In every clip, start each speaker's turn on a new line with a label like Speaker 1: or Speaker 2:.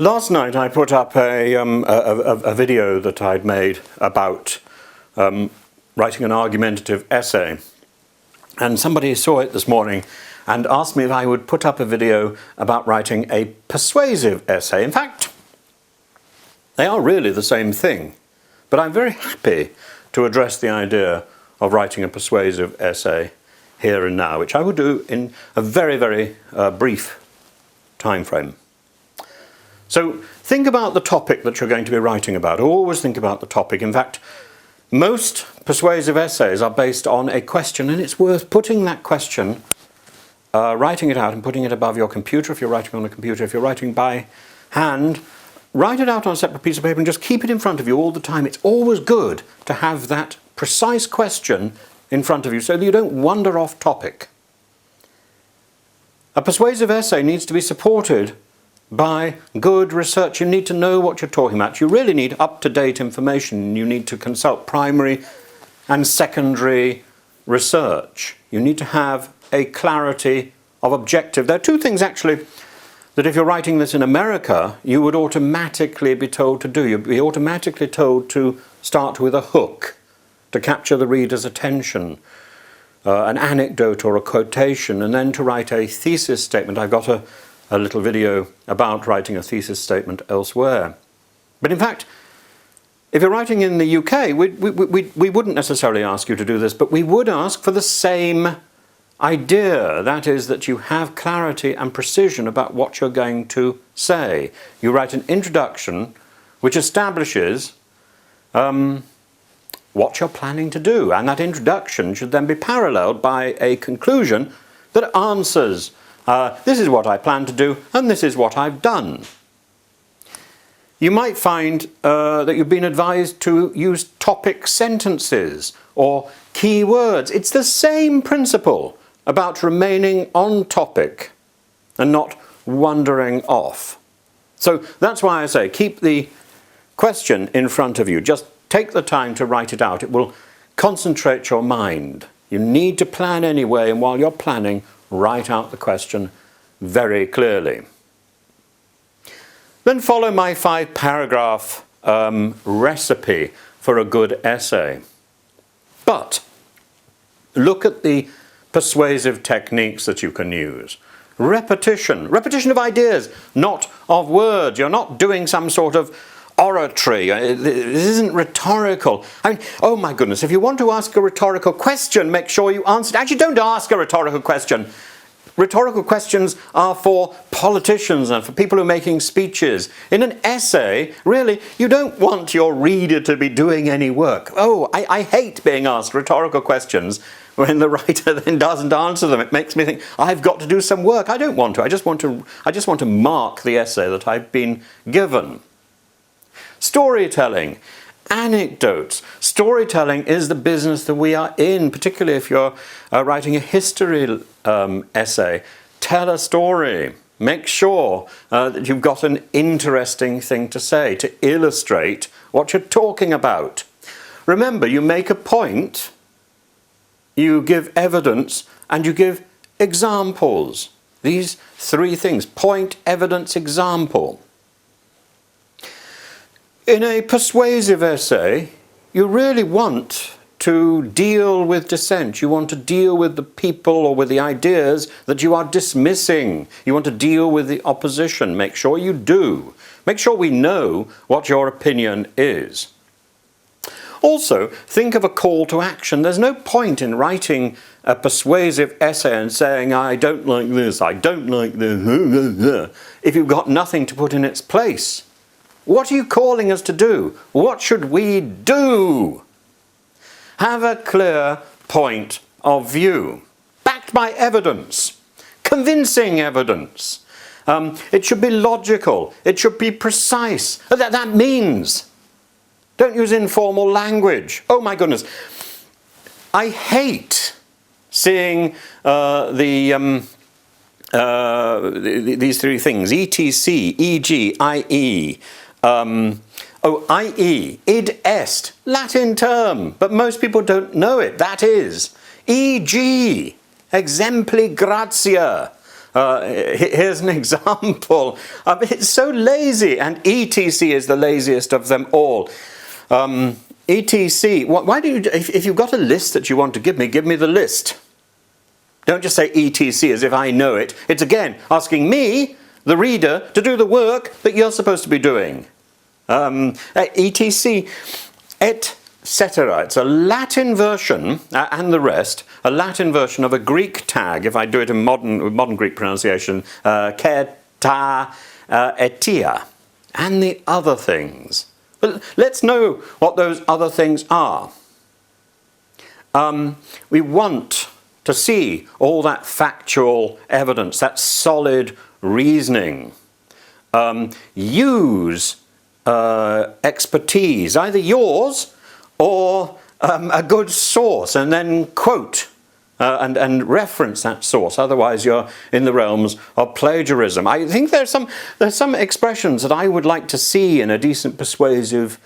Speaker 1: Last night I put up a video that I'd made about writing an argumentative essay, and somebody saw it this morning and asked me if I would put up a video about writing a persuasive essay. In fact, they are really the same thing, but I'm very happy to address the idea of writing a persuasive essay here and now, which I will do in a very, very brief time frame. So think about the topic that you're going to be writing about. Always think about the topic. In fact, most persuasive essays are based on a question, and it's worth putting that question, writing it out and putting it above your computer if you're writing on a computer. If you're writing by hand, write it out on a separate piece of paper and just keep it in front of you all the time. It's always good to have that precise question in front of you so that you don't wander off topic. A persuasive essay needs to be supported by good research. You need to know what you're talking about. You really need up-to-date information. You need to consult primary and secondary research. You need to have a clarity of objective. There are two things actually that if you're writing this in America, you would automatically be told to do. You'd be automatically told to start with a hook to capture the reader's attention, an anecdote or a quotation, and then to write a thesis statement. I've got a little video about writing a thesis statement elsewhere. But in fact, if you're writing in the UK, we wouldn't necessarily ask you to do this, but we would ask for the same idea. That is, that you have clarity and precision about what you're going to say. You write an introduction which establishes what you're planning to do, and that introduction should then be paralleled by a conclusion that answers this is what I plan to do, and this is what I've done. You might find that you've been advised to use topic sentences or key words. It's the same principle about remaining on topic and not wandering off. So that's why I say keep the question in front of you. Just take the time to write it out. It will concentrate your mind. You need to plan anyway, and while you're planning, write out the question very clearly. Then follow my 5-paragraph recipe for a good essay. But look at the persuasive techniques that you can use. Repetition of ideas, not of words. You're not doing some sort of oratory. This isn't rhetorical. I mean, oh my goodness, if you want to ask a rhetorical question, make sure you answer it. Actually, don't ask a rhetorical question. Rhetorical questions are for politicians and for people who are making speeches. In an essay, really, you don't want your reader to be doing any work. Oh, I hate being asked rhetorical questions when the writer then doesn't answer them. It makes me think, I've got to do some work. I don't want to. I just want to mark the essay that I've been given. Storytelling, anecdotes. Storytelling is the business that we are in, particularly if you're writing a history essay. Tell a story. Make sure that you've got an interesting thing to say to illustrate what you're talking about. Remember, you make a point, you give evidence, and you give examples. These 3 things: point, evidence, example. In a persuasive essay, you really want to deal with dissent. You want to deal with the people or with the ideas that you are dismissing. You want to deal with the opposition. Make sure you do. Make sure we know what your opinion is. Also, think of a call to action. There's no point in writing a persuasive essay and saying, I don't like this, I don't like this, if you've got nothing to put in its place. What are you calling us to do? What should we do? Have a clear point of view, backed by evidence, convincing evidence. It should be logical. It should be precise. That means, don't use informal language. Oh my goodness. I hate seeing these 3 things, etc, eg, ie. I.e., id est, Latin term, but most people don't know it. That is, e.g., exempli gratia, Here's an example. It's so lazy, and etc is the laziest of them all. etc. Why do you? If you've got a list that you want to give me the list. Don't just say etc as if I know it. It's again asking me, the reader, to do the work that you're supposed to be doing. etc. etc. It's a Latin version, and the rest, a Latin version of a Greek tag, if I do it in modern Greek pronunciation, ke, ta, etia, and the other things. But let's know what those other things are. We want to see all that factual evidence, that solid reasoning. Use expertise, either yours or a good source, and then quote and reference that source. Otherwise, you're in the realms of plagiarism. I think there's some expressions that I would like to see in a decent persuasive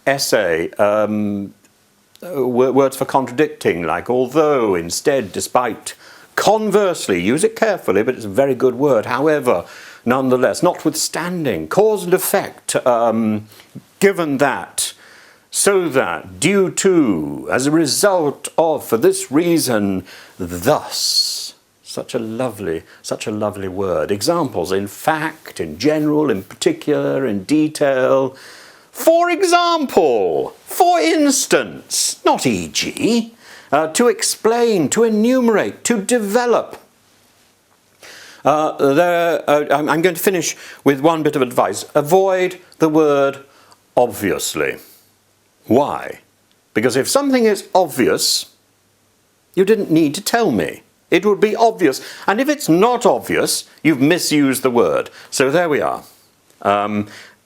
Speaker 1: essay. Words for contradicting, like although, instead, despite, conversely. Use it carefully, but it's a very good word. However, nonetheless, notwithstanding, cause and effect, given that, so that, due to, as a result of, for this reason, thus. Such a lovely word. Examples, in fact, in general, in particular, in detail. For example, for instance, not e.g., to explain, to enumerate, to develop. I'm going to finish with one bit of advice. Avoid the word obviously. Why? Because if something is obvious, you didn't need to tell me. It would be obvious. And if it's not obvious, you've misused the word. So there we are.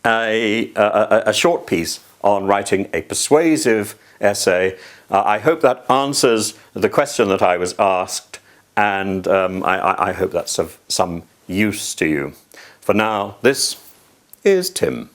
Speaker 1: A short piece on writing a persuasive essay. I hope that answers the question that I was asked, and I hope that's of some use to you. For now, this is Tim.